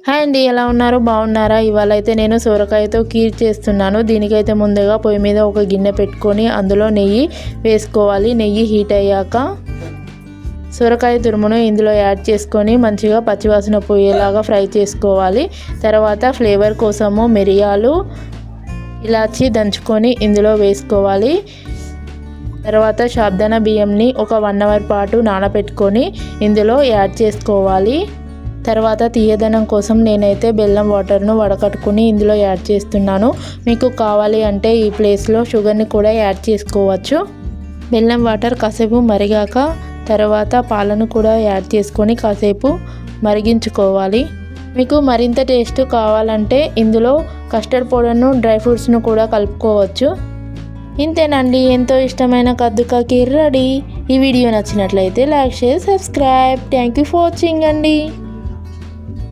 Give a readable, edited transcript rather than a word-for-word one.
Hi అండి, ఎలా ఉన్నారు? బాగున్నారా? ఇవాళ అయితే నేను సొరకాయతో కీర్ చేస్తున్నాను. దీనికైతే ముందుగా పొయ్యి మీద ఒక గిన్నె పెట్టుకొని అందులో నెయ్యి వేసుకోవాలి. నెయ్యి హీట్ అయ్యాక సొరకాయ తురుమును ఇందులో యాడ్ చేసుకొని మంచిగా పచ్చివాసన పోయేలాగా ఫ్రై చేసుకోవాలి. తర్వాత ఫ్లేవర్ కోసము మిరియాలు, ఇలాచి దంచుకొని ఇందులో వేసుకోవాలి. తర్వాత సాబుదానా బియ్యంని ఒక 1 అవర్ పాటు నానబెట్టుకొని ఇందులో యాడ్ చేసుకోవాలి. తర్వాత తీయదనం కోసం నేనైతే బెల్లం వాటర్ను వడకట్టుకుని ఇందులో యాడ్ చేస్తున్నాను. మీకు కావాలి అంటే ఈ ప్లేస్లో షుగర్ని కూడా యాడ్ చేసుకోవచ్చు. బెల్లం వాటర్ కాసేపు మరిగాక తర్వాత పాలను కూడా యాడ్ చేసుకొని కాసేపు మరిగించుకోవాలి. మీకు మరింత టేస్ట్ కావాలంటే ఇందులో కస్టర్డ్ పౌడర్ను, డ్రై ఫ్రూట్స్ను కూడా కలుపుకోవచ్చు. ఇంతేనండి, ఎంతో ఇష్టమైన కద్దు కా కీర్ రెడీ. ఈ వీడియో నచ్చినట్లయితే like, share, subscribe. Thank you for watching అండి.